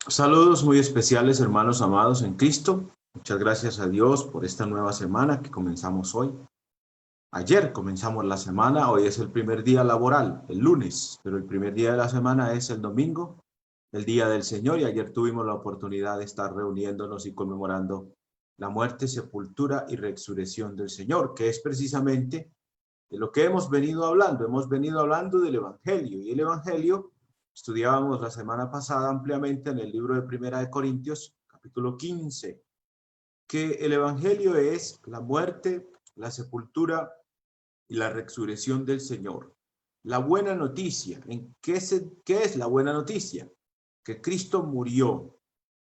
Saludos muy especiales, hermanos amados en Cristo. Muchas gracias a Dios por esta nueva semana que comenzamos hoy. Ayer comenzamos la semana, hoy es el primer día laboral, el lunes, pero el primer día de la semana es el domingo, el día del Señor, y ayer tuvimos la oportunidad de estar reuniéndonos y conmemorando la muerte, sepultura y resurrección del Señor, que es precisamente de lo que hemos venido hablando. Hemos venido hablando del Evangelio, y el Evangelio estudiábamos la semana pasada ampliamente en el libro de Primera de Corintios, capítulo 15, que el Evangelio es la muerte, la sepultura y la resurrección del Señor. La buena noticia, ¿qué es la buena noticia? Que Cristo murió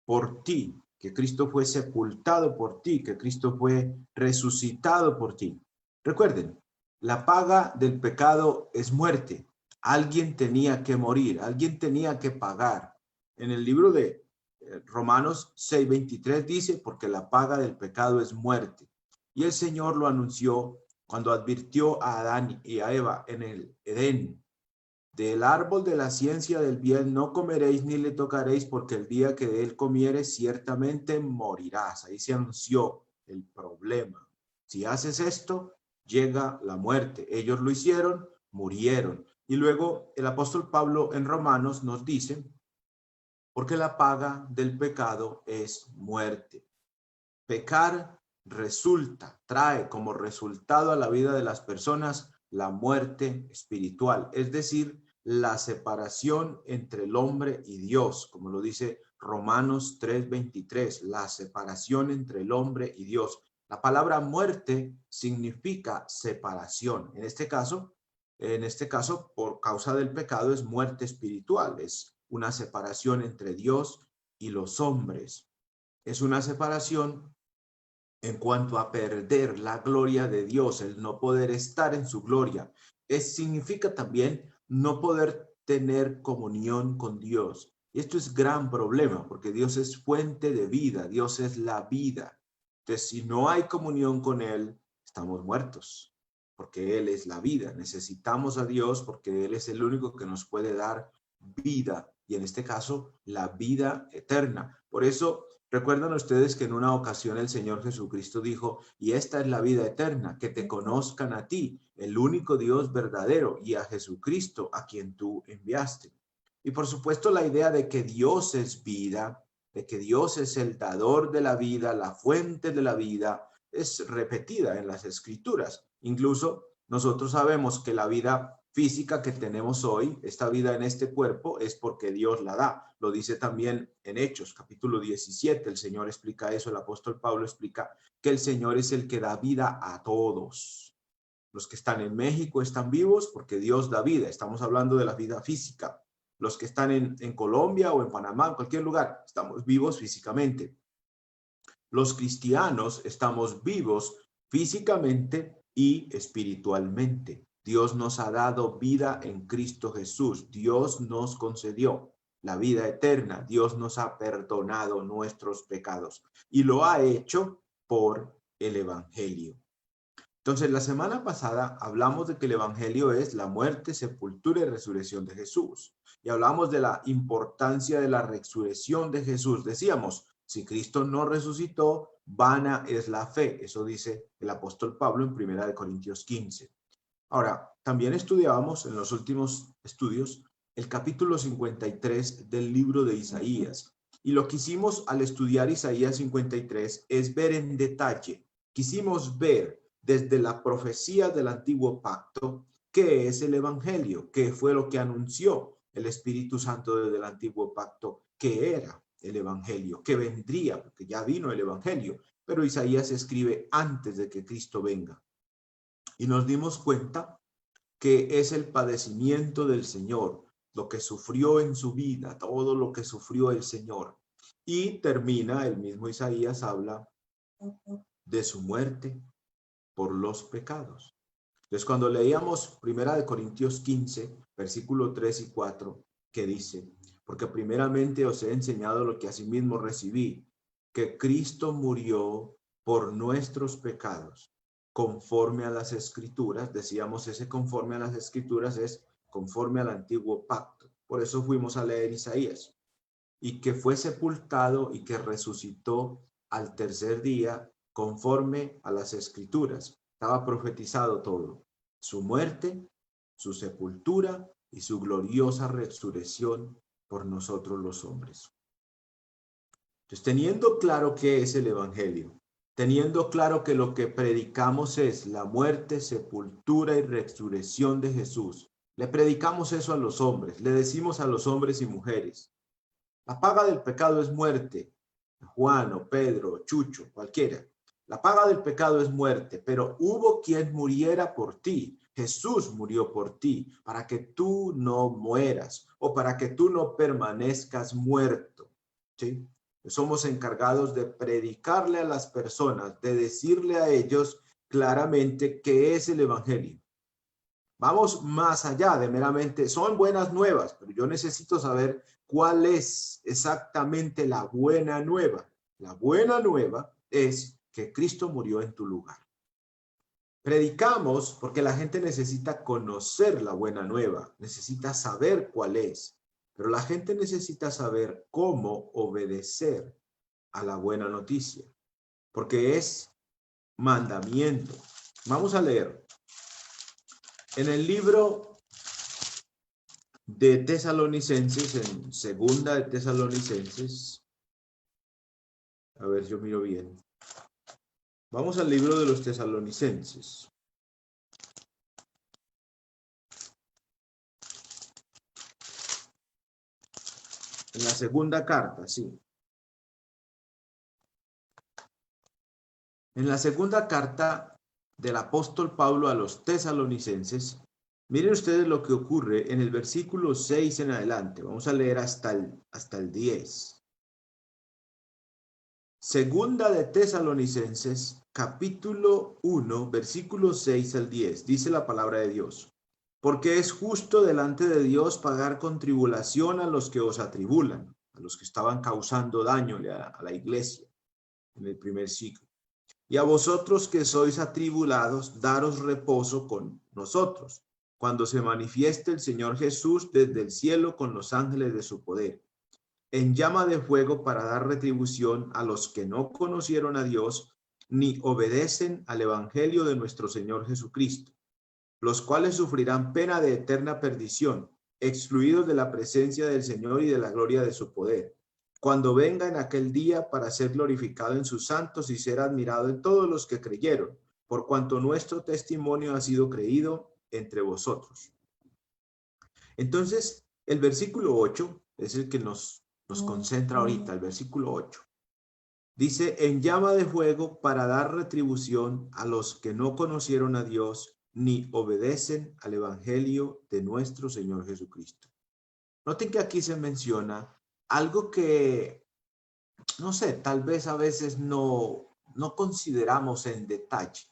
por ti, que Cristo fue sepultado por ti, que Cristo fue resucitado por ti. Recuerden, la paga del pecado es muerte. Alguien tenía que morir, alguien tenía que pagar. En el libro de Romanos 6:23 dice, porque la paga del pecado es muerte. Y el Señor lo anunció cuando advirtió a Adán y a Eva en el Edén: del árbol de la ciencia del bien no comeréis ni le tocaréis, porque el día que de él comieres ciertamente morirás. Ahí se anunció el problema. Si haces esto, llega la muerte. Ellos lo hicieron, murieron. Y luego el apóstol Pablo en Romanos nos dice, porque la paga del pecado es muerte. Pecar trae como resultado a la vida de las personas la muerte espiritual, es decir, la separación entre el hombre y Dios, como lo dice Romanos 3:23, la separación entre el hombre y Dios. La palabra muerte significa separación. En este caso, por causa del pecado es muerte espiritual, es una separación entre Dios y los hombres. Es una separación en cuanto a perder la gloria de Dios, el no poder estar en su gloria. Significa también no poder tener comunión con Dios. Y esto es gran problema, porque Dios es fuente de vida, Dios es la vida. Entonces, si no hay comunión con Él, estamos muertos, porque Él es la vida. Necesitamos a Dios porque Él es el único que nos puede dar vida, y en este caso, la vida eterna. Por eso, recuerdan ustedes que en una ocasión el Señor Jesucristo dijo, y esta es la vida eterna, que te conozcan a ti, el único Dios verdadero, y a Jesucristo, a quien tú enviaste. Y por supuesto la idea de que Dios es vida, de que Dios es el dador de la vida, la fuente de la vida, es repetida en las Escrituras. Incluso nosotros sabemos que la vida física que tenemos hoy, esta vida en este cuerpo, es porque Dios la da. Lo dice también en Hechos, capítulo 17, el Señor explica eso, el apóstol Pablo explica que el Señor es el que da vida a todos. Los que están en México están vivos porque Dios da vida, estamos hablando de la vida física. Los que están en Colombia o en Panamá, en cualquier lugar, estamos vivos físicamente. Los cristianos estamos vivos físicamente y espiritualmente. Dios nos ha dado vida en Cristo Jesús. Dios nos concedió la vida eterna. Dios nos ha perdonado nuestros pecados y lo ha hecho por el Evangelio. Entonces, la semana pasada hablamos de que el Evangelio es la muerte, sepultura y resurrección de Jesús. Y hablamos de la importancia de la resurrección de Jesús. Decíamos, si Cristo no resucitó, vana es la fe. Eso dice el apóstol Pablo en 1 Corintios 15. Ahora, también estudiábamos en los últimos estudios el capítulo 53 del libro de Isaías. Y lo que hicimos al estudiar Isaías 53 es ver en detalle. Quisimos ver desde la profecía del antiguo pacto qué es el evangelio, qué fue lo que anunció el Espíritu Santo desde el antiguo pacto, qué era el evangelio, qué vendría, porque ya vino el evangelio, pero Isaías escribe antes de que Cristo venga. Y nos dimos cuenta que es el padecimiento del Señor, lo que sufrió en su vida, todo lo que sufrió el Señor. Y termina, el mismo Isaías habla de su muerte por los pecados. Entonces, cuando leíamos 1 Corintios 15, versículo 3 y 4, que dice, porque primeramente os he enseñado lo que asimismo recibí, que Cristo murió por nuestros pecados, conforme a las Escrituras. Decíamos, ese conforme a las Escrituras es conforme al antiguo pacto. Por eso fuimos a leer Isaías. y que fue sepultado y que resucitó al tercer día conforme a las Escrituras. Estaba profetizado todo. Su muerte, su sepultura y su gloriosa resurrección por nosotros los hombres. Entonces, teniendo claro qué es el Evangelio, teniendo claro que lo que predicamos es la muerte, sepultura y resurrección de Jesús, le predicamos eso a los hombres, le decimos a los hombres y mujeres, la paga del pecado es muerte. Juan o Pedro o Chucho, cualquiera. La paga del pecado es muerte, pero hubo quien muriera por ti. Jesús murió por ti, para que tú no mueras o para que tú no permanezcas muerto. ¿Sí? Somos encargados de predicarle a las personas, de decirle a ellos claramente qué es el Evangelio. Vamos más allá de meramente, son buenas nuevas, pero yo necesito saber cuál es exactamente la buena nueva. La buena nueva es que Cristo murió en tu lugar. Predicamos porque la gente necesita conocer la buena nueva, necesita saber cuál es, pero la gente necesita saber cómo obedecer a la buena noticia, porque es mandamiento. Vamos a leer. En el libro de Tesalonicenses, en segunda de Tesalonicenses, a ver, yo miro bien. Vamos al libro de los Tesalonicenses. En la segunda carta, sí. En la segunda carta del apóstol Pablo a los Tesalonicenses, miren ustedes lo que ocurre en el versículo 6 en adelante. Vamos a leer hasta el 10. Segunda de Tesalonicenses, capítulo 1, versículos 6 al 10. Dice la palabra de Dios. Porque es justo delante de Dios pagar con tribulación a los que os atribulan, a los que estaban causando daño a la iglesia en el primer siglo. Y a vosotros que sois atribulados, daros reposo con nosotros, cuando se manifieste el Señor Jesús desde el cielo con los ángeles de su poder, en llama de fuego para dar retribución a los que no conocieron a Dios, ni obedecen al evangelio de nuestro Señor Jesucristo, los cuales sufrirán pena de eterna perdición, excluidos de la presencia del Señor y de la gloria de su poder, cuando venga en aquel día para ser glorificado en sus santos y ser admirado en todos los que creyeron, por cuanto nuestro testimonio ha sido creído entre vosotros. Entonces, el versículo 8 es el que nos concentra ahorita, el versículo 8. Dice, en llama de fuego para dar retribución a los que no conocieron a Dios ni obedecen al evangelio de nuestro Señor Jesucristo. Noten que aquí se menciona algo que, no sé, tal vez a veces no consideramos en detalle.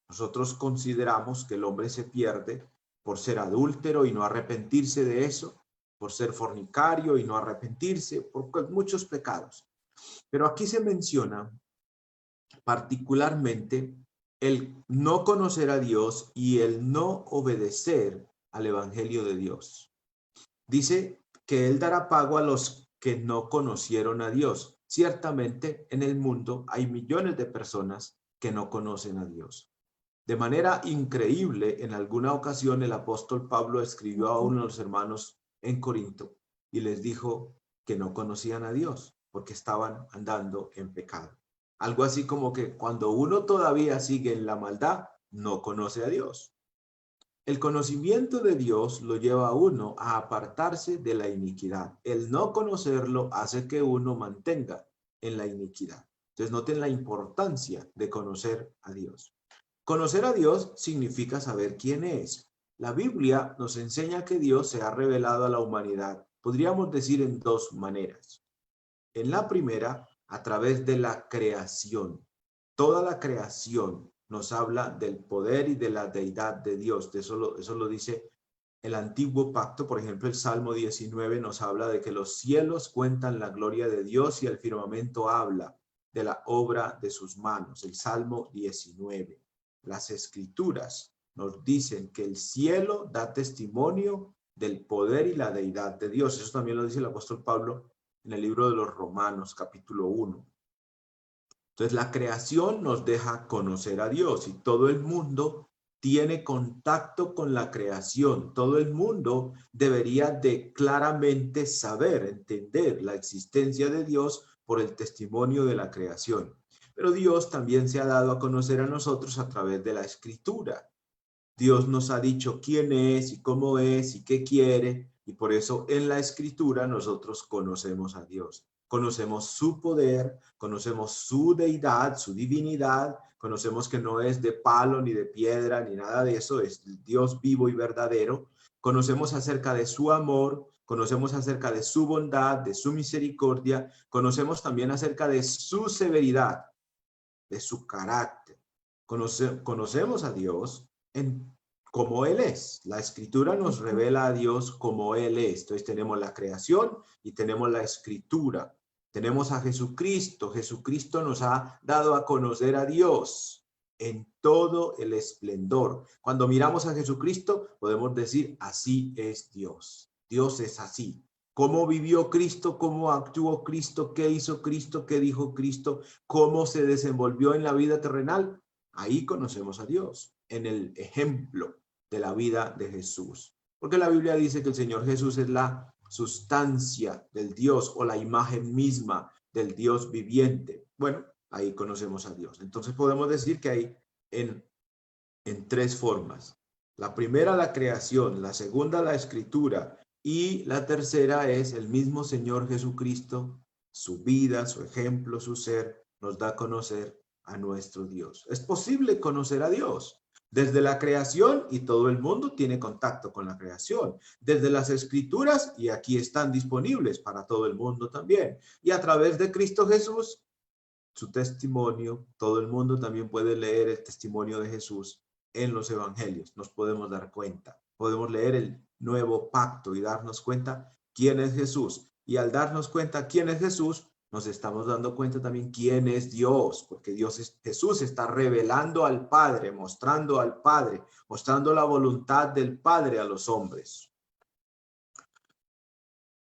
Nosotros consideramos que el hombre se pierde por ser adúltero y no arrepentirse de eso, por ser fornicario y no arrepentirse, por muchos pecados. Pero aquí se menciona particularmente el no conocer a Dios y el no obedecer al evangelio de Dios. Dice que Él dará pago a los que no conocieron a Dios. Ciertamente en el mundo hay millones de personas que no conocen a Dios. De manera increíble, en alguna ocasión el apóstol Pablo escribió a uno de los hermanos en Corinto y les dijo que no conocían a Dios porque estaban andando en pecado. Algo así como que cuando uno todavía sigue en la maldad, no conoce a Dios. El conocimiento de Dios lo lleva a uno a apartarse de la iniquidad. El no conocerlo hace que uno mantenga en la iniquidad. Entonces noten la importancia de conocer a Dios. Conocer a Dios significa saber quién es. La Biblia nos enseña que Dios se ha revelado a la humanidad, podríamos decir en dos maneras. En la primera, a través de la creación. Toda la creación nos habla del poder y de la deidad de Dios. Eso lo dice el antiguo pacto. Por ejemplo, el Salmo 19 nos habla de que los cielos cuentan la gloria de Dios y el firmamento habla de la obra de sus manos. El Salmo 19. Las escrituras nos dicen que el cielo da testimonio del poder y la deidad de Dios. Eso también lo dice el apóstol Pablo en el libro de los Romanos, capítulo 1. Entonces, la creación nos deja conocer a Dios y todo el mundo tiene contacto con la creación. Todo el mundo debería de claramente saber, entender la existencia de Dios por el testimonio de la creación. Pero Dios también se ha dado a conocer a nosotros a través de la Escritura. Dios nos ha dicho quién es y cómo es y qué quiere, y por eso en la Escritura nosotros conocemos a Dios. Conocemos su poder, conocemos su deidad, su divinidad, conocemos que no es de palo ni de piedra ni nada de eso, es Dios vivo y verdadero. Conocemos acerca de su amor, conocemos acerca de su bondad, de su misericordia, conocemos también acerca de su severidad, de su carácter. Conocemos a Dios como Él es. La Escritura nos revela a Dios como Él es. Entonces tenemos la creación y tenemos la Escritura. Tenemos a Jesucristo. Jesucristo nos ha dado a conocer a Dios en todo el esplendor. Cuando miramos a Jesucristo, podemos decir, así es Dios. Dios es así. ¿Cómo vivió Cristo? ¿Cómo actuó Cristo? ¿Qué hizo Cristo? ¿Qué dijo Cristo? ¿Cómo se desenvolvió en la vida terrenal? Ahí conocemos a Dios, en el ejemplo de la vida de Jesús. Porque la Biblia dice que el Señor Jesús es la sustancia del Dios o la imagen misma del Dios viviente. Bueno, ahí conocemos a Dios. Entonces podemos decir que hay en tres formas. La primera, la creación. La segunda, la Escritura. Y la tercera es el mismo Señor Jesucristo, su vida, su ejemplo, su ser, nos da a conocer a nuestro Dios. Es posible conocer a Dios desde la creación y todo el mundo tiene contacto con la creación. Desde las Escrituras y aquí están disponibles para todo el mundo también. Y a través de Cristo Jesús, su testimonio, todo el mundo también puede leer el testimonio de Jesús en los evangelios. Nos podemos dar cuenta. Podemos leer el nuevo pacto y darnos cuenta quién es Jesús. Y al darnos cuenta quién es Jesús, nos estamos dando cuenta también quién es Dios, porque Jesús está revelando al Padre, mostrando al Padre, mostrando la voluntad del Padre a los hombres.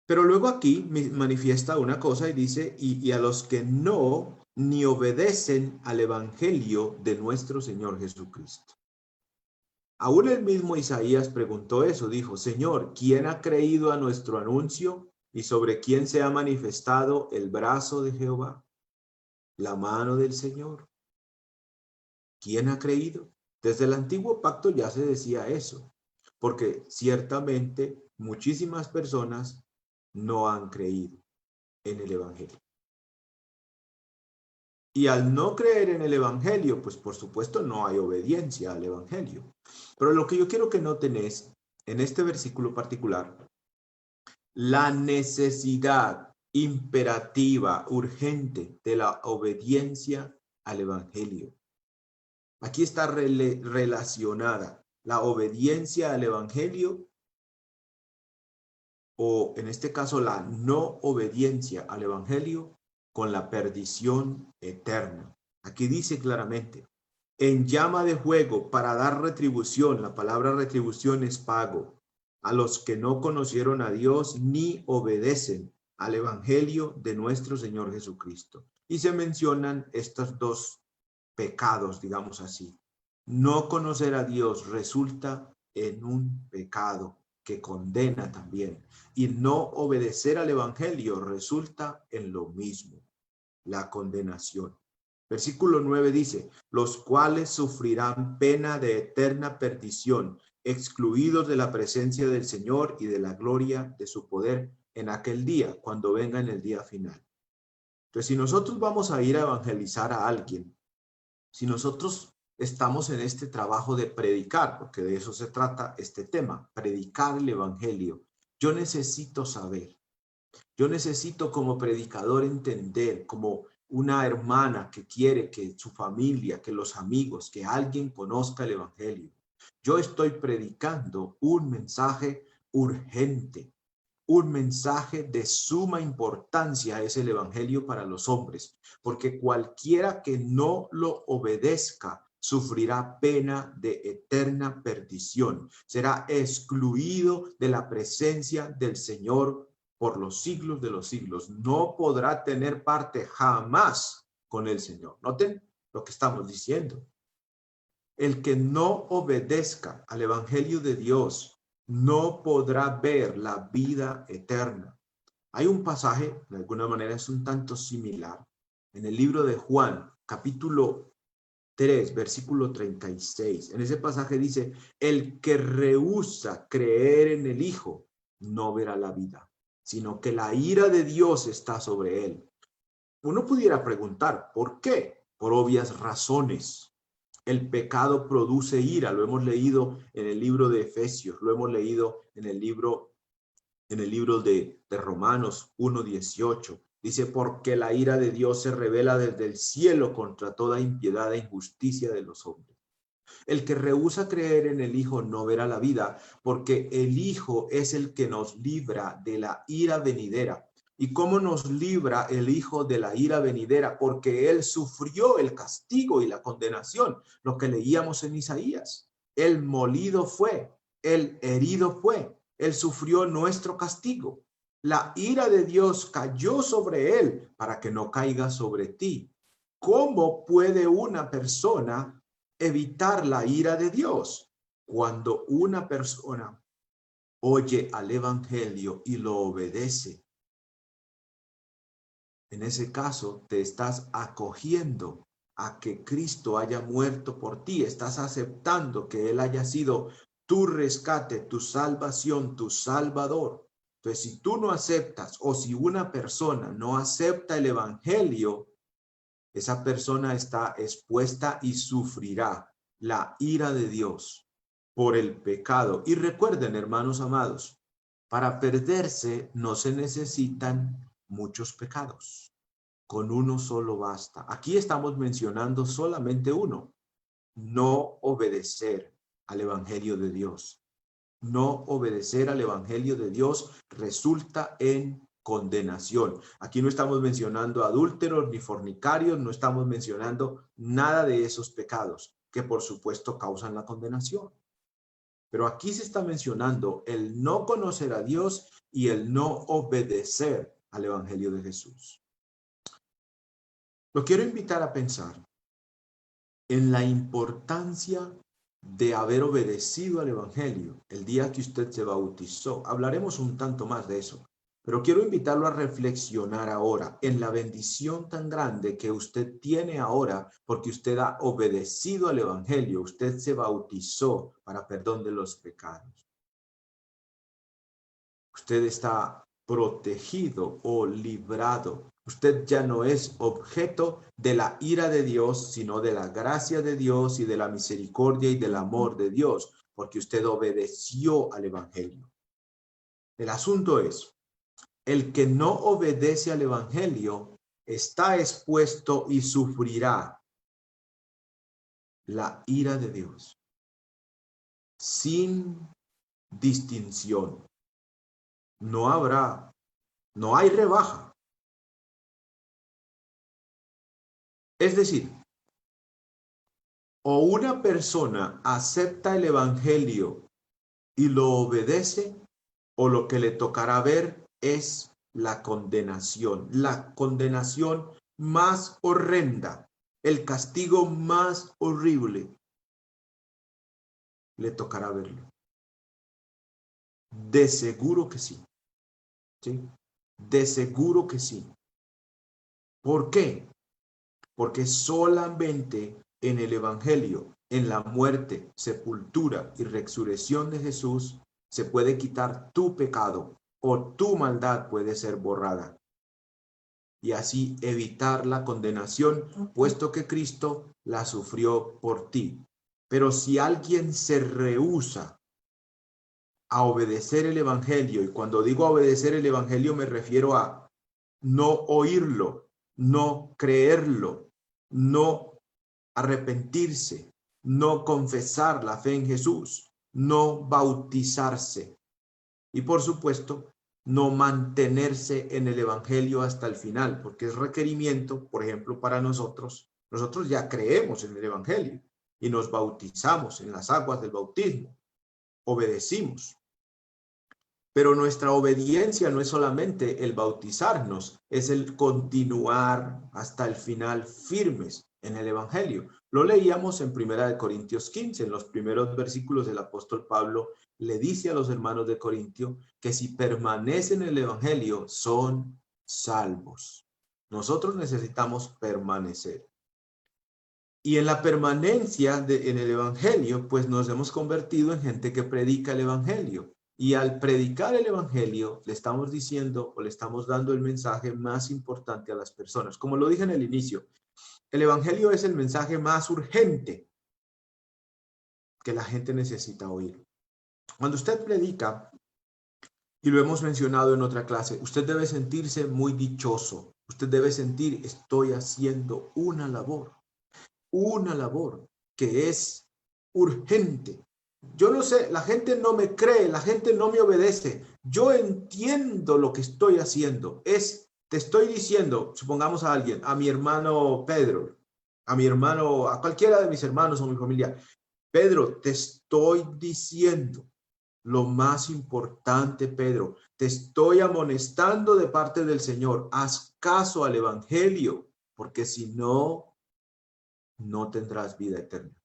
Pero luego aquí manifiesta una cosa y dice, y a los que no ni obedecen al evangelio de nuestro Señor Jesucristo. Aún el mismo Isaías preguntó eso, dijo, Señor, ¿quién ha creído a nuestro anuncio y sobre quién se ha manifestado el brazo de Jehová, la mano del Señor? ¿Quién ha creído? Desde el antiguo pacto ya se decía eso, porque ciertamente muchísimas personas no han creído en el evangelio. Y al no creer en el evangelio, pues por supuesto no hay obediencia al evangelio. Pero lo que yo quiero que noten es, en este versículo particular, la necesidad imperativa, urgente de la obediencia al evangelio. Aquí está relacionada la obediencia al evangelio o en este caso la no obediencia al evangelio con la perdición eterna. Aquí dice claramente, en llama de fuego para dar retribución, la palabra retribución es pago, a los que no conocieron a Dios ni obedecen al evangelio de nuestro Señor Jesucristo. Y se mencionan estos dos pecados, digamos así. No conocer a Dios resulta en un pecado que condena también. Y no obedecer al evangelio resulta en lo mismo, la condenación. Versículo 9 dice, los cuales sufrirán pena de eterna perdición, excluidos de la presencia del Señor y de la gloria de su poder en aquel día, cuando venga en el día final. Entonces, si nosotros vamos a ir a evangelizar a alguien, si nosotros estamos en este trabajo de predicar, porque de eso se trata este tema, predicar el evangelio, yo necesito saber, yo necesito como predicador entender, como una hermana que quiere que su familia, que los amigos, que alguien conozca el evangelio. Yo estoy predicando un mensaje urgente, un mensaje de suma importancia es el evangelio para los hombres, porque cualquiera que no lo obedezca sufrirá pena de eterna perdición, será excluido de la presencia del Señor por los siglos de los siglos. No podrá tener parte jamás con el Señor. Noten lo que estamos diciendo. El que no obedezca al Evangelio de Dios no podrá ver la vida eterna. Hay un pasaje, de alguna manera es un tanto similar, en el libro de Juan, capítulo 3, versículo 36. En ese pasaje dice, el que rehúsa creer en el Hijo no verá la vida, sino que la ira de Dios está sobre él. Uno pudiera preguntar, ¿por qué? Por obvias razones. El pecado produce ira, lo hemos leído en el libro de Efesios, lo hemos leído en el libro de Romanos 1:18. Dice, porque la ira de Dios se revela desde el cielo contra toda impiedad e injusticia de los hombres. El que rehúsa creer en el Hijo no verá la vida, porque el Hijo es el que nos libra de la ira venidera. ¿Y cómo nos libra el Hijo de la ira venidera? Porque Él sufrió el castigo y la condenación, lo que leíamos en Isaías. Él molido fue, Él herido fue, Él sufrió nuestro castigo. La ira de Dios cayó sobre Él para que no caiga sobre ti. ¿Cómo puede una persona evitar la ira de Dios? Cuando una persona oye al Evangelio y lo obedece. En ese caso, te estás acogiendo a que Cristo haya muerto por ti. Estás aceptando que Él haya sido tu rescate, tu salvación, tu salvador. Entonces, si tú no aceptas o si una persona no acepta el Evangelio, esa persona está expuesta y sufrirá la ira de Dios por el pecado. Y recuerden, hermanos amados, para perderse no se necesitan muchos pecados. Con uno solo basta. Aquí estamos mencionando solamente uno. No obedecer al Evangelio de Dios. No obedecer al Evangelio de Dios resulta en condenación. Aquí no estamos mencionando adúlteros ni fornicarios, no estamos mencionando nada de esos pecados que por supuesto causan la condenación. Pero aquí se está mencionando el no conocer a Dios y el no obedecer al Evangelio de Jesús. Lo quiero invitar a pensar en la importancia de haber obedecido al Evangelio el día que usted se bautizó. Hablaremos un tanto más de eso, pero quiero invitarlo a reflexionar ahora en la bendición tan grande que usted tiene ahora porque usted ha obedecido al Evangelio, usted se bautizó para perdón de los pecados. Usted está protegido o librado. Usted ya no es objeto de la ira de Dios, sino de la gracia de Dios y de la misericordia y del amor de Dios, porque usted obedeció al Evangelio. El asunto es, el que no obedece al Evangelio está expuesto y sufrirá la ira de Dios sin distinción. No hay rebaja. Es decir, o una persona acepta el Evangelio y lo obedece, o lo que le tocará ver es la condenación más horrenda, el castigo más horrible. Le tocará verlo. De seguro que sí. ¿Sí? De seguro que sí. ¿Por qué? Porque solamente en el Evangelio, en la muerte, sepultura y resurrección de Jesús, se puede quitar tu pecado o tu maldad puede ser borrada. Y así evitar la condenación, puesto que Cristo la sufrió por ti. Pero si alguien se rehúsa a obedecer el Evangelio, y cuando digo obedecer el Evangelio me refiero a no oírlo, no creerlo, no arrepentirse, no confesar la fe en Jesús, no bautizarse y por supuesto no mantenerse en el Evangelio hasta el final, porque es requerimiento, por ejemplo, para nosotros ya creemos en el Evangelio y nos bautizamos en las aguas del bautismo, obedecimos. Pero nuestra obediencia no es solamente el bautizarnos, es el continuar hasta el final firmes en el Evangelio. Lo leíamos en 1 Corintios 15, en los primeros versículos del apóstol Pablo le dice a los hermanos de Corintio que si permanecen en el Evangelio son salvos. Nosotros necesitamos permanecer. Y en la permanencia en el Evangelio, pues nos hemos convertido en gente que predica el Evangelio. Y al predicar el Evangelio, le estamos diciendo o le estamos dando el mensaje más importante a las personas. Como lo dije en el inicio, el Evangelio es el mensaje más urgente que la gente necesita oír. Cuando usted predica, y lo hemos mencionado en otra clase, usted debe sentirse muy dichoso. Usted debe sentir, estoy haciendo una labor que es urgente. Yo no sé, la gente no me cree, la gente no me obedece. Yo entiendo lo que estoy haciendo. Te estoy diciendo, supongamos a alguien, a mi hermano Pedro, a mi hermano, a cualquiera de mis hermanos o mi familia. Pedro, te estoy diciendo lo más importante, Pedro. Te estoy amonestando de parte del Señor. Haz caso al Evangelio, porque si no, no tendrás vida eterna.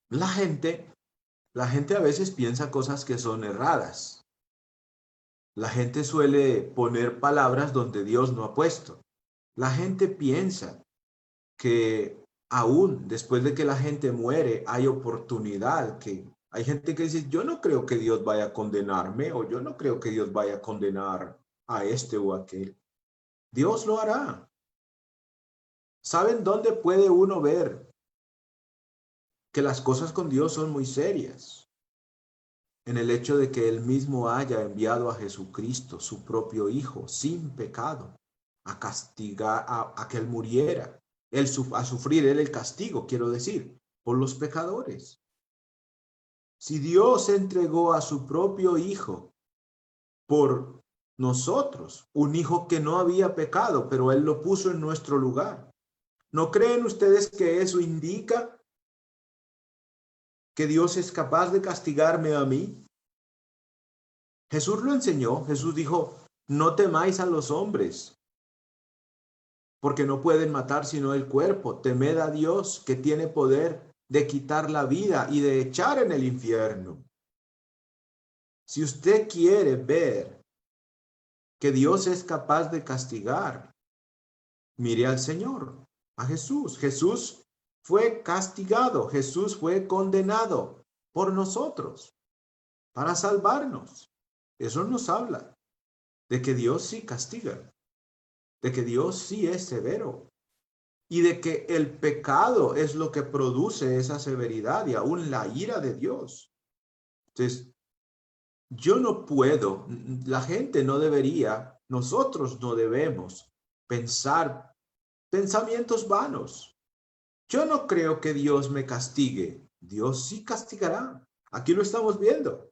La gente a veces piensa cosas que son erradas. La gente suele poner palabras donde Dios no ha puesto. La gente piensa que aún después de que la gente muere hay oportunidad, que hay gente que dice, yo no creo que Dios vaya a condenarme o yo no creo que Dios vaya a condenar a este o aquel. Dios lo hará. ¿Saben dónde puede uno ver que las cosas con Dios son muy serias? En el hecho de que Él mismo haya enviado a Jesucristo, su propio Hijo, sin pecado, a castigar, a que Él muriera, a sufrir Él el castigo, quiero decir, por los pecadores. Si Dios entregó a su propio Hijo por nosotros, un Hijo que no había pecado, pero Él lo puso en nuestro lugar, ¿no creen ustedes que eso indica que Dios es capaz de castigarme a mí? Jesús lo enseñó. Jesús dijo, no temáis a los hombres, porque no pueden matar sino el cuerpo. Temed a Dios, que tiene poder de quitar la vida y de echar en el infierno. Si usted quiere ver que Dios es capaz de castigar, mire al Señor, a Jesús. Jesús fue castigado, Jesús fue condenado por nosotros para salvarnos. Eso nos habla de que Dios sí castiga, de que Dios sí es severo y de que el pecado es lo que produce esa severidad y aún la ira de Dios. Entonces, yo no puedo, la gente no debería, nosotros no debemos pensar pensamientos vanos. Yo no creo que Dios me castigue. Dios sí castigará. Aquí lo estamos viendo.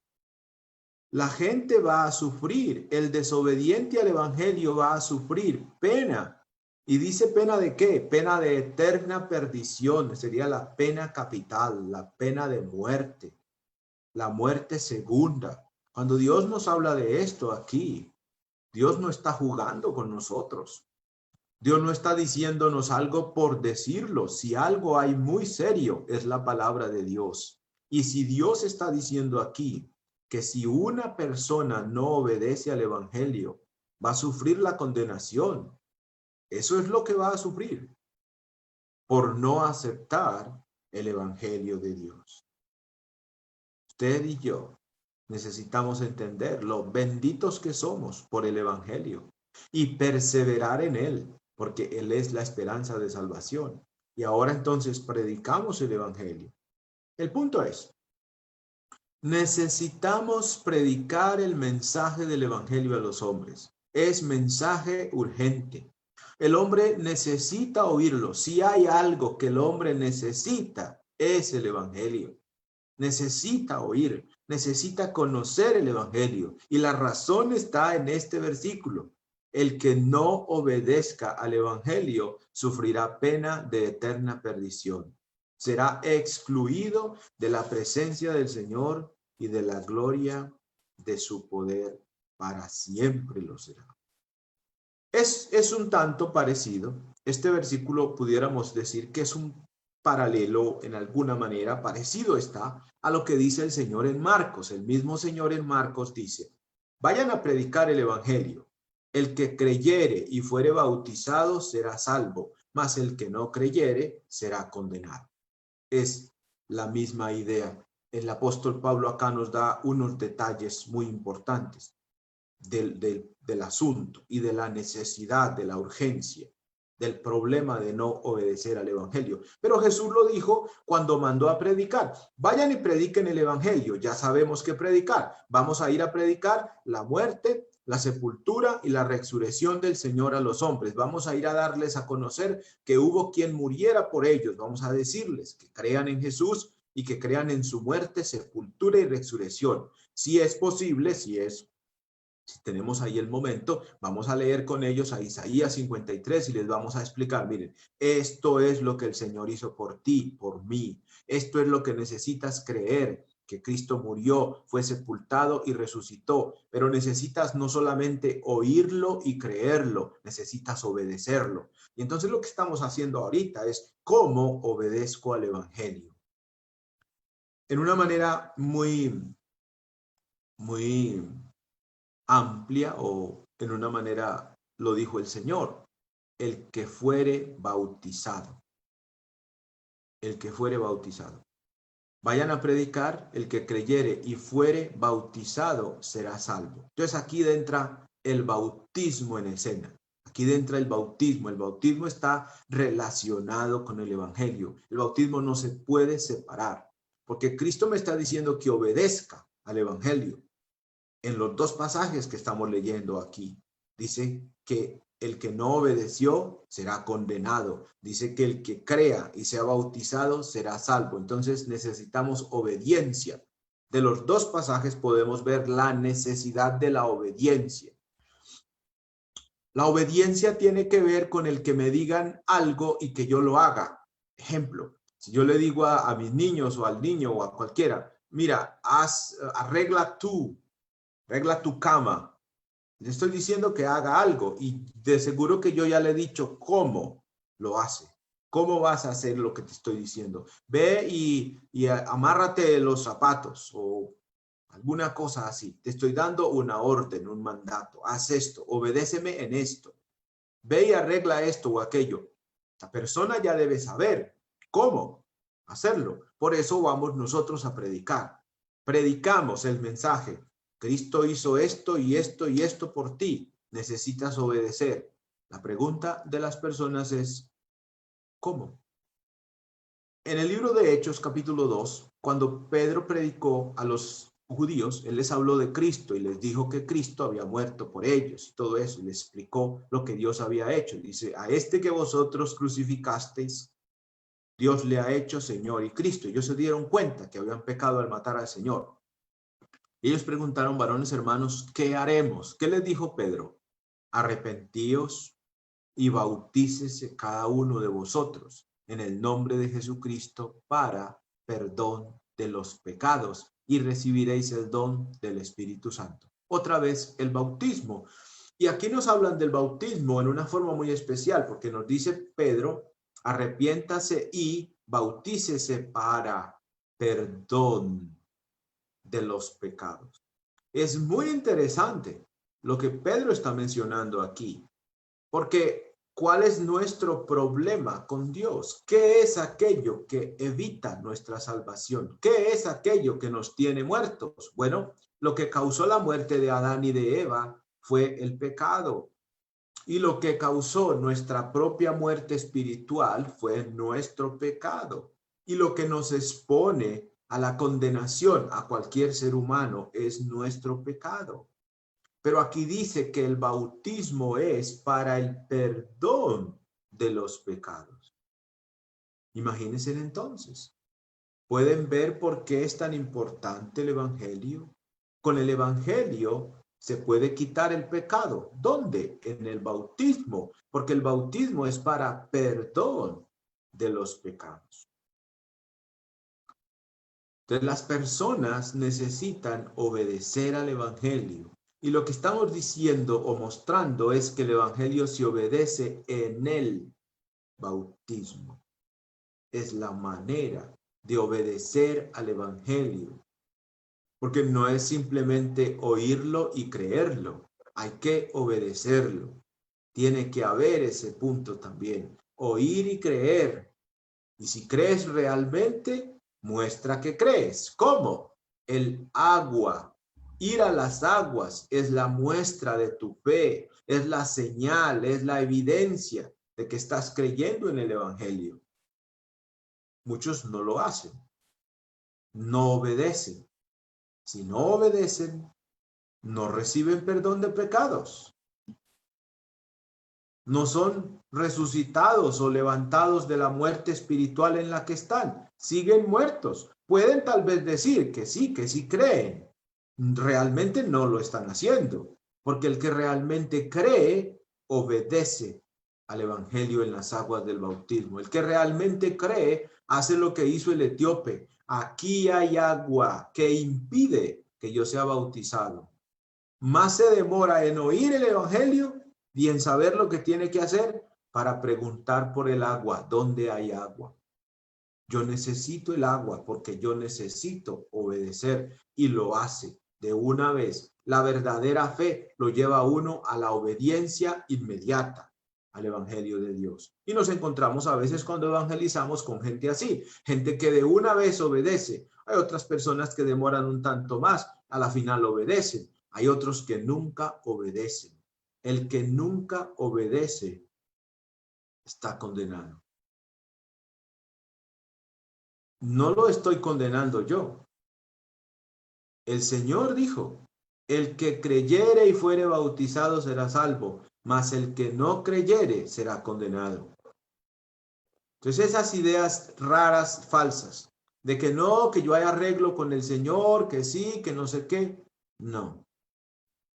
La gente va a sufrir, el desobediente al evangelio va a sufrir pena. ¿Y dice pena de qué? Pena de eterna perdición. Sería la pena capital, la pena de muerte, la muerte segunda. Cuando Dios nos habla de esto aquí, Dios no está jugando con nosotros. Dios no está diciéndonos algo por decirlo. Si algo hay muy serio, es la palabra de Dios. Y si Dios está diciendo aquí que si una persona no obedece al evangelio, va a sufrir la condenación. Eso es lo que va a sufrir por no aceptar el evangelio de Dios. Usted y yo necesitamos entender lo benditos que somos por el evangelio y perseverar en él, porque él es la esperanza de salvación. Y ahora entonces predicamos el evangelio. El punto es, necesitamos predicar el mensaje del evangelio a los hombres. Es mensaje urgente. El hombre necesita oírlo. Si hay algo que el hombre necesita, es el evangelio. Necesita oír, necesita conocer el evangelio. Y la razón está en este versículo. El que no obedezca al evangelio sufrirá pena de eterna perdición. será excluido de la presencia del Señor y de la gloria de su poder. Para siempre lo será. Es un tanto parecido. Este versículo pudiéramos decir que es un paralelo en alguna manera, parecido está a lo que dice el Señor en Marcos. El mismo Señor en Marcos dice, vayan a predicar el evangelio. El que creyere y fuere bautizado será salvo, mas el que no creyere será condenado. Es la misma idea. El apóstol Pablo acá nos da unos detalles muy importantes del asunto y de la necesidad, de la urgencia, del problema de no obedecer al evangelio. Pero Jesús lo dijo cuando mandó a predicar. Vayan y prediquen el evangelio. Ya sabemos qué predicar. Vamos a ir a predicar la muerte, la sepultura y la resurrección del Señor a los hombres. Vamos a ir a darles a conocer que hubo quien muriera por ellos. Vamos a decirles que crean en Jesús y que crean en su muerte, sepultura y resurrección. Si es posible, si tenemos ahí el momento, vamos a leer con ellos a Isaías 53 y les vamos a explicar, miren, esto es lo que el Señor hizo por ti, por mí. Esto es lo que necesitas creer, que Cristo murió, fue sepultado y resucitó. Pero necesitas no solamente oírlo y creerlo, necesitas obedecerlo. Y entonces lo que estamos haciendo ahorita es cómo obedezco al evangelio. En una manera muy amplia, o en una manera lo dijo el Señor, el que fuere bautizado. El que fuere bautizado. Vayan a predicar, el que creyere y fuere bautizado será salvo. Entonces aquí entra el bautismo en escena. Aquí entra el bautismo. El bautismo está relacionado con el evangelio. El bautismo no se puede separar, porque Cristo me está diciendo que obedezca al evangelio. En los dos pasajes que estamos leyendo aquí, dice que el que no obedeció será condenado. Dice que el que crea y sea bautizado será salvo. Entonces necesitamos obediencia. De los dos pasajes podemos ver la necesidad de la obediencia. La obediencia tiene que ver con el que me digan algo y que yo lo haga. Ejemplo, si yo le digo a mis niños o al niño o a cualquiera, mira, arregla tu cama. Le estoy diciendo que haga algo y de seguro que yo ya le he dicho cómo lo hace. ¿Cómo vas a hacer lo que te estoy diciendo? Ve y amárrate los zapatos o alguna cosa así. Te estoy dando una orden, un mandato. Haz esto, obedéceme en esto. Ve y arregla esto o aquello. La persona ya debe saber cómo hacerlo. Por eso vamos nosotros a predicar. Predicamos el mensaje. Cristo hizo esto y esto y esto por ti. Necesitas obedecer. La pregunta de las personas es, ¿cómo? En el libro de Hechos, capítulo 2, cuando Pedro predicó a los judíos, él les habló de Cristo y les dijo que Cristo había muerto por ellos y todo eso, y les explicó lo que Dios había hecho. Dice, a este que vosotros crucificasteis, Dios le ha hecho Señor y Cristo. Ellos se dieron cuenta que habían pecado al matar al Señor. Ellos preguntaron, varones hermanos, ¿qué haremos? ¿Qué les dijo Pedro? Arrepentíos y bautícese cada uno de vosotros en el nombre de Jesucristo para perdón de los pecados y recibiréis el don del Espíritu Santo. Otra vez el bautismo. Y aquí nos hablan del bautismo en una forma muy especial, porque nos dice Pedro, arrepiéntase y bautícese para perdón de los pecados. Es muy interesante lo que Pedro está mencionando aquí, porque ¿cuál es nuestro problema con Dios? ¿Qué es aquello que evita nuestra salvación? ¿Qué es aquello que nos tiene muertos? Bueno, lo que causó la muerte de Adán y de Eva fue el pecado. Y lo que causó nuestra propia muerte espiritual fue nuestro pecado. Y lo que nos expone a la condenación a cualquier ser humano es nuestro pecado. Pero aquí dice que el bautismo es para el perdón de los pecados. Imagínense entonces. ¿Pueden ver por qué es tan importante el evangelio? Con el evangelio se puede quitar el pecado. ¿Dónde? En el bautismo, porque el bautismo es para perdón de los pecados. Entonces las personas necesitan obedecer al Evangelio. Y lo que estamos diciendo o mostrando es que el Evangelio se obedece en el bautismo. Es la manera de obedecer al Evangelio. Porque no es simplemente oírlo y creerlo. Hay que obedecerlo. Tiene que haber ese punto también. Oír y creer. Y si crees realmente, muestra que crees. ¿Cómo? El agua. Ir a las aguas es la muestra de tu fe, es la señal, es la evidencia de que estás creyendo en el Evangelio. Muchos no lo hacen, no obedecen. Si no obedecen, no reciben perdón de pecados. No son resucitados o levantados de la muerte espiritual en la que están. Siguen muertos. Pueden tal vez decir que sí creen. Realmente no lo están haciendo, porque el que realmente cree obedece al Evangelio en las aguas del bautismo. El que realmente cree hace lo que hizo el etíope. Aquí hay agua que impide que yo sea bautizado. Más se demora en oír el Evangelio y en saber lo que tiene que hacer para preguntar por el agua. ¿Dónde hay agua? Yo necesito el agua porque yo necesito obedecer, y lo hace de una vez. La verdadera fe lo lleva a uno a la obediencia inmediata al Evangelio de Dios. Y nos encontramos a veces cuando evangelizamos con gente así, gente que de una vez obedece. Hay otras personas que demoran un tanto más, a la final obedecen. Hay otros que nunca obedecen. El que nunca obedece está condenado. No lo estoy condenando yo. El Señor dijo: el que creyere y fuere bautizado será salvo, mas el que no creyere será condenado. Entonces esas ideas raras, falsas, de que no, que yo hay arreglo con el Señor, que sí, que no sé qué, no.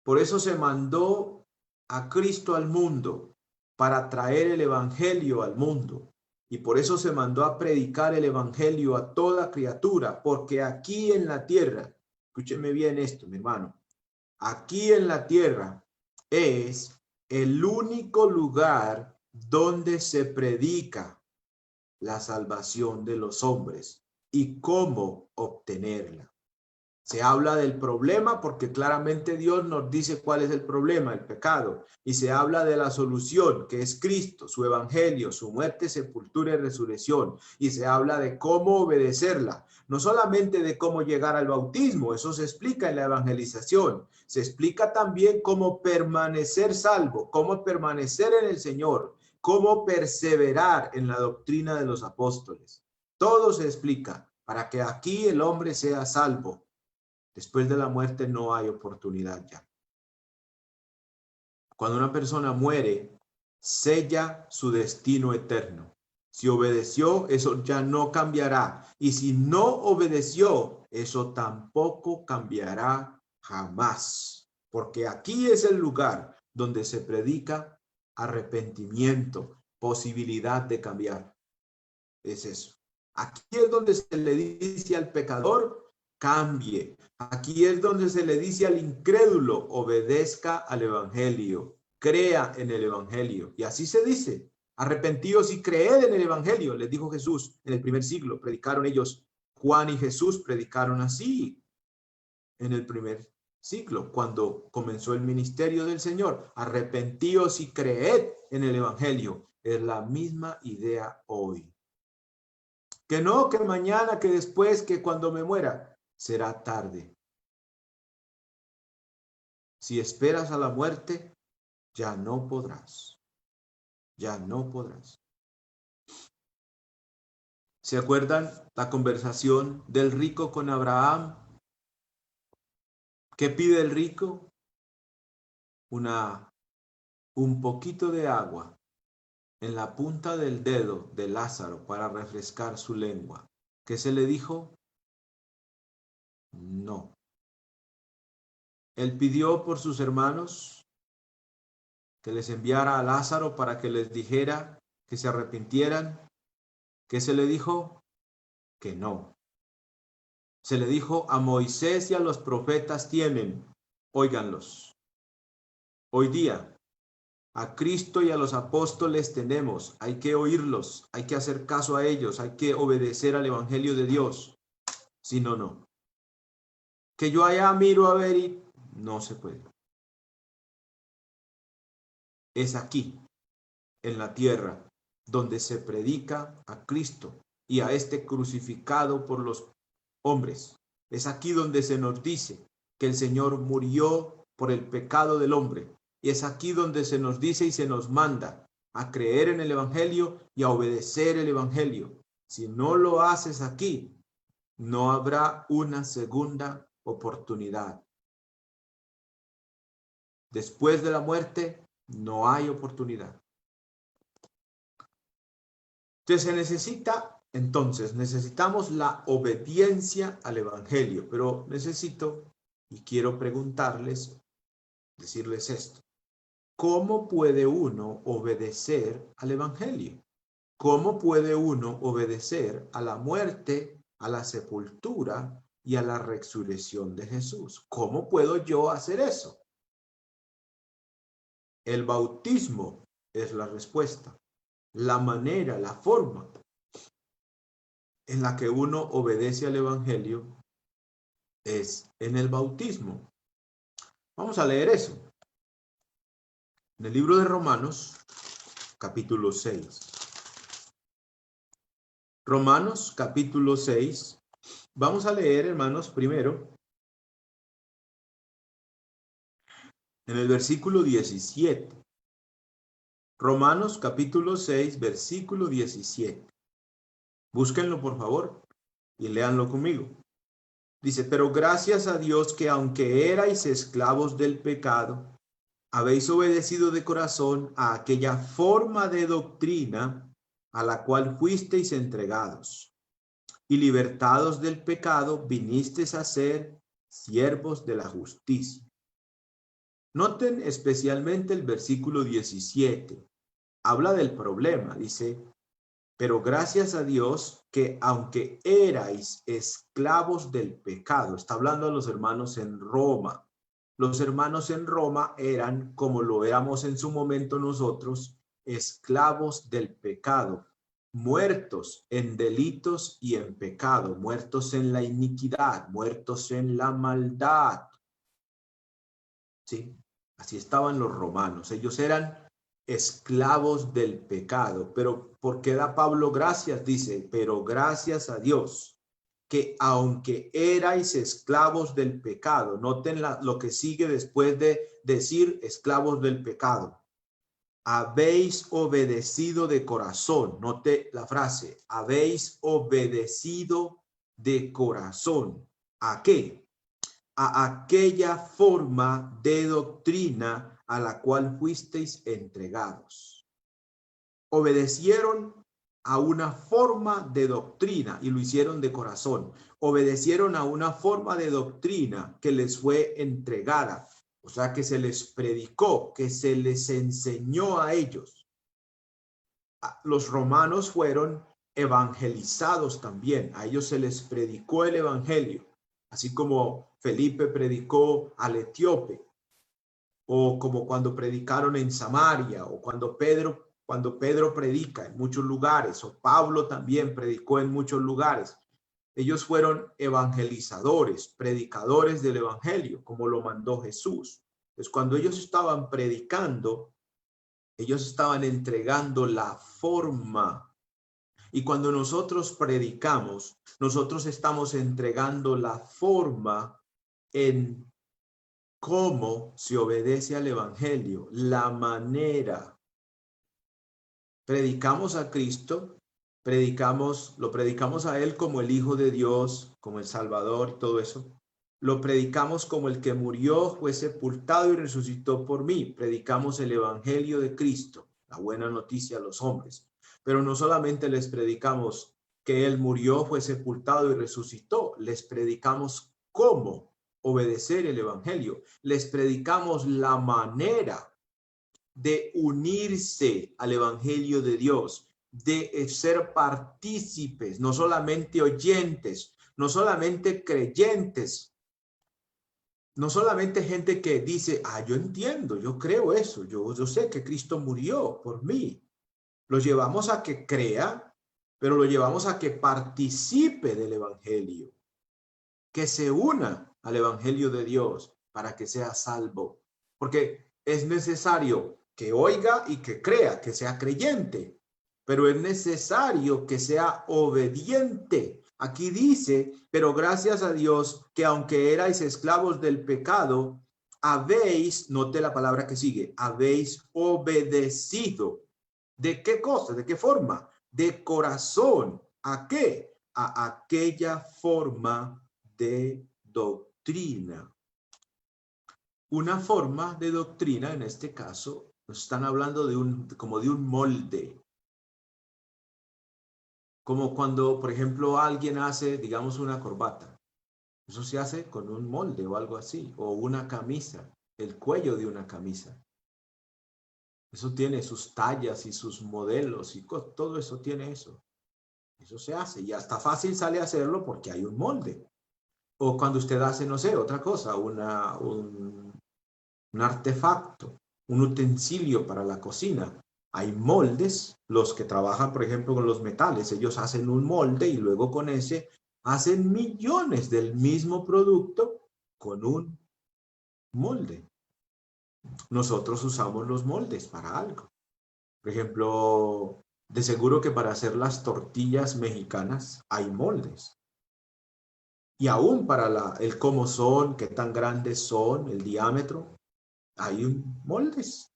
Por eso se mandó a Cristo al mundo, para traer el Evangelio al mundo. Y por eso se mandó a predicar el Evangelio a toda criatura, porque aquí en la tierra, escúcheme bien esto, mi hermano, aquí en la tierra es el único lugar donde se predica la salvación de los hombres y cómo obtenerla. Se habla del problema porque claramente Dios nos dice cuál es el problema, el pecado. Y se habla de la solución, que es Cristo, su evangelio, su muerte, sepultura y resurrección. Y se habla de cómo obedecerla. No solamente de cómo llegar al bautismo, eso se explica en la evangelización. Se explica también cómo permanecer salvo, cómo permanecer en el Señor, cómo perseverar en la doctrina de los apóstoles. Todo se explica para que aquí el hombre sea salvo. Después de la muerte no hay oportunidad ya. Cuando una persona muere, sella su destino eterno. Si obedeció, eso ya no cambiará. Y si no obedeció, eso tampoco cambiará jamás. Porque aquí es el lugar donde se predica arrepentimiento, posibilidad de cambiar. Es eso. Aquí es donde se le dice al pecador: cambie. Aquí es donde se le dice al incrédulo: obedezca al Evangelio, crea en el Evangelio. Y así se dice: arrepentíos y creed en el Evangelio, les dijo Jesús en el primer siglo. Predicaron ellos, Juan y Jesús predicaron así en el primer siglo, cuando comenzó el ministerio del Señor. Arrepentíos y creed en el Evangelio. Es la misma idea hoy. Que no, que mañana, que después, que cuando me muera, será tarde. Si esperas a la muerte, ya no podrás. Ya no podrás. ¿Se acuerdan la conversación del rico con Abraham? ¿Qué pide el rico? Un poquito de agua en la punta del dedo de Lázaro para refrescar su lengua. ¿Qué se le dijo? No. Él pidió por sus hermanos que les enviara a Lázaro para que les dijera que se arrepintieran. ¿Qué se le dijo? Que no. Se le dijo a Moisés y a los profetas tienen, óiganlos. Hoy día, a Cristo y a los apóstoles tenemos, hay que oírlos, hay que hacer caso a ellos, hay que obedecer al Evangelio de Dios. Si no, no. Que yo allá miro a ver y no se puede. Es aquí, en la tierra, donde se predica a Cristo y a este crucificado por los hombres. Es aquí donde se nos dice que el Señor murió por el pecado del hombre. Y es aquí donde se nos dice y se nos manda a creer en el Evangelio y a obedecer el Evangelio. Si no lo haces aquí, no habrá una segunda oportunidad. Después de la muerte, no hay oportunidad. Entonces necesitamos la obediencia al Evangelio, pero necesito y quiero preguntarles, decirles esto. ¿Cómo puede uno obedecer al Evangelio? ¿Cómo puede uno obedecer a la muerte, a la sepultura y a la resurrección de Jesús? ¿Cómo puedo yo hacer eso? El bautismo es la respuesta, la manera, la forma en la que uno obedece al Evangelio es en el bautismo. Vamos a leer eso. En el libro de Romanos, capítulo 6. Romanos, capítulo 6. Vamos a leer, hermanos, primero, en el versículo 17. Romanos, capítulo 6, versículo 17. Búsquenlo, por favor, y léanlo conmigo. Dice, pero gracias a Dios que aunque erais esclavos del pecado, habéis obedecido de corazón a aquella forma de doctrina a la cual fuisteis entregados, y libertados del pecado, vinisteis a ser siervos de la justicia. Noten especialmente el versículo 17. Habla del problema, dice, pero gracias a Dios que aunque erais esclavos del pecado, está hablando a los hermanos en Roma. Los hermanos en Roma eran, como lo éramos en su momento nosotros, esclavos del pecado, muertos en delitos y en pecado, muertos en la iniquidad, muertos en la maldad. ¿Sí? Así estaban los romanos. Ellos eran esclavos del pecado. Pero ¿por qué da Pablo gracias? Dice, pero gracias a Dios que aunque erais esclavos del pecado, noten lo que sigue después de decir esclavos del pecado, habéis obedecido de corazón. Note la frase, habéis obedecido de corazón. ¿A qué? A aquella forma de doctrina a la cual fuisteis entregados. Obedecieron a una forma de doctrina y lo hicieron de corazón. Obedecieron a una forma de doctrina que les fue entregada, o sea, que se les predicó, que se les enseñó a ellos. Los romanos fueron evangelizados también, a ellos se les predicó el evangelio, así como Felipe predicó al etíope, o como cuando predicaron en Samaria, o cuando Pedro predica en muchos lugares, o Pablo también predicó en muchos lugares. Ellos fueron evangelizadores, predicadores del evangelio, como lo mandó Jesús. Entonces, cuando ellos estaban predicando, ellos estaban entregando la forma. Y cuando nosotros predicamos, nosotros estamos entregando la forma en cómo se obedece al evangelio, la manera. Predicamos a Cristo, lo predicamos a Él como el Hijo de Dios, como el Salvador y todo eso. Lo predicamos como el que murió, fue sepultado y resucitó por mí. Predicamos el evangelio de Cristo, la buena noticia a los hombres. Pero no solamente les predicamos que Él murió, fue sepultado y resucitó, les predicamos cómo obedecer el evangelio. Les predicamos la manera de unirse al evangelio de Dios, de ser partícipes, no solamente oyentes, no solamente creyentes, no solamente gente que dice, yo entiendo, yo creo eso, yo sé que Cristo murió por mí. Lo llevamos a que crea, pero lo llevamos a que participe del evangelio, que se una al evangelio de Dios para que sea salvo. Porque es necesario que oiga y que crea, que sea creyente, pero es necesario que sea obediente. Aquí dice, pero gracias a Dios que aunque erais esclavos del pecado, habéis, note la palabra que sigue, habéis obedecido. ¿De qué cosa? ¿De qué forma? De corazón. ¿A qué? A aquella forma de doctrina. Una forma de doctrina, en este caso, nos están hablando de como de un molde. Como cuando, por ejemplo, alguien hace, digamos, una corbata. Eso se hace con un molde o algo así. O una camisa, el cuello de una camisa. Eso tiene sus tallas y sus modelos y todo eso tiene eso. Eso se hace y hasta fácil sale a hacerlo porque hay un molde. O cuando usted hace, no sé, otra cosa, un artefacto, un utensilio para la cocina. Hay moldes, los que trabajan, por ejemplo, con los metales, ellos hacen un molde y luego con ese hacen millones del mismo producto con un molde. Nosotros usamos los moldes para algo. Por ejemplo, de seguro que para hacer las tortillas mexicanas hay moldes. Y aún para el cómo son, qué tan grandes son, el diámetro, hay moldes.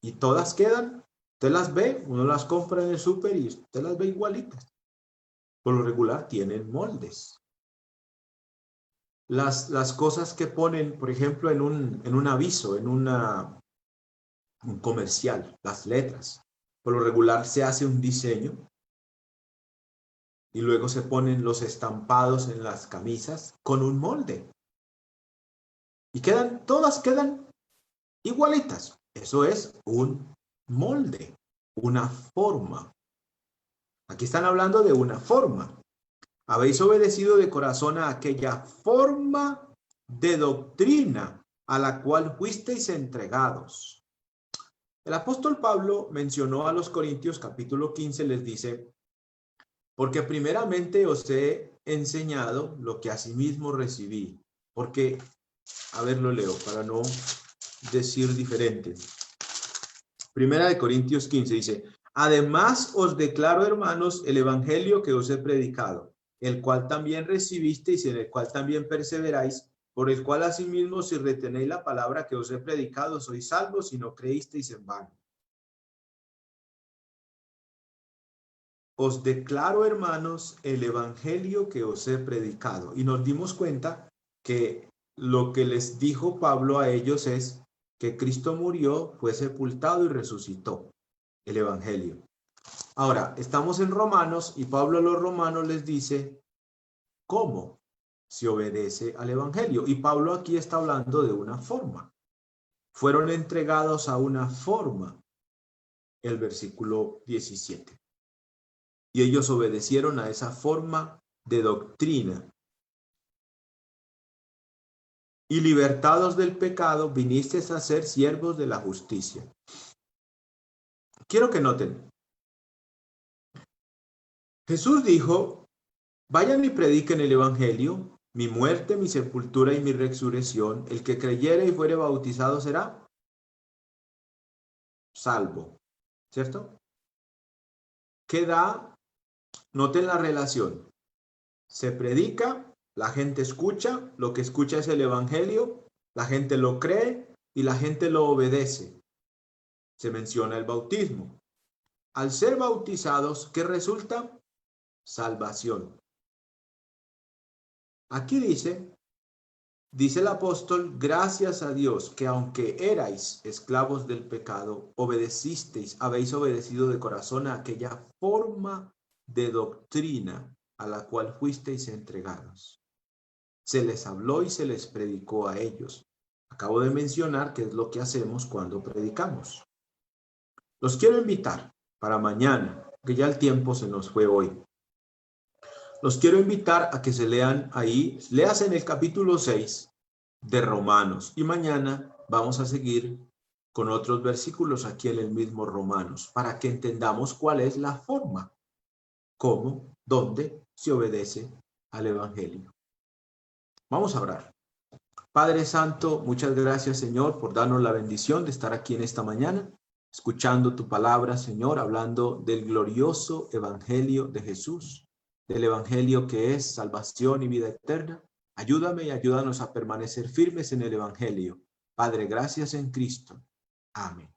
Y todas quedan, usted las ve, uno las compra en el súper y usted las ve igualitas. Por lo regular tienen moldes. Las cosas que ponen, por ejemplo, en un aviso, en un comercial, las letras, por lo regular se hace un diseño y luego se ponen los estampados en las camisas con un molde. Y todas quedan igualitas. Eso es un molde, una forma. Aquí están hablando de una forma. Habéis obedecido de corazón a aquella forma de doctrina a la cual fuisteis entregados. El apóstol Pablo mencionó a los Corintios capítulo 15, les dice, porque primeramente os he enseñado lo que asimismo recibí. Porque, a ver, lo leo para no decir diferente. Primera de Corintios 15 dice, además os declaro, hermanos, el evangelio que os he predicado, el cual también recibisteis y en el cual también perseveráis, por el cual asimismo si retenéis la palabra que os he predicado, sois salvos si no creísteis en vano. Os declaro, hermanos, el evangelio que os he predicado. Y nos dimos cuenta que lo que les dijo Pablo a ellos es que Cristo murió, fue sepultado y resucitó. El evangelio. Ahora, estamos en Romanos y Pablo a los romanos les dice cómo se obedece al evangelio. Y Pablo aquí está hablando de una forma. Fueron entregados a una forma. El versículo 17. Y ellos obedecieron a esa forma de doctrina. Y libertados del pecado, vinisteis a ser siervos de la justicia. Quiero que noten. Jesús dijo, vayan y prediquen el evangelio, mi muerte, mi sepultura y mi resurrección. El que creyere y fuere bautizado será salvo. ¿Cierto? Queda, noten la relación. Se predica, la gente escucha, lo que escucha es el evangelio, la gente lo cree y la gente lo obedece. Se menciona el bautismo. Al ser bautizados, ¿qué resulta? Salvación. Aquí dice el apóstol, gracias a Dios que aunque erais esclavos del pecado, obedecisteis, habéis obedecido de corazón a aquella forma de doctrina a la cual fuisteis entregados. Se les habló y se les predicó a ellos. Acabo de mencionar qué es lo que hacemos cuando predicamos. Los quiero invitar para mañana, que ya el tiempo se nos fue hoy. Los quiero invitar a que se lean ahí, léase en el capítulo 6 de Romanos y mañana vamos a seguir con otros versículos aquí en el mismo Romanos para que entendamos cuál es la forma, cómo, dónde se obedece al Evangelio. Vamos a orar. Padre Santo, muchas gracias, Señor, por darnos la bendición de estar aquí en esta mañana, escuchando tu palabra, Señor, hablando del glorioso Evangelio de Jesús, del Evangelio que es salvación y vida eterna. Ayúdame y ayúdanos a permanecer firmes en el Evangelio. Padre, gracias en Cristo. Amén.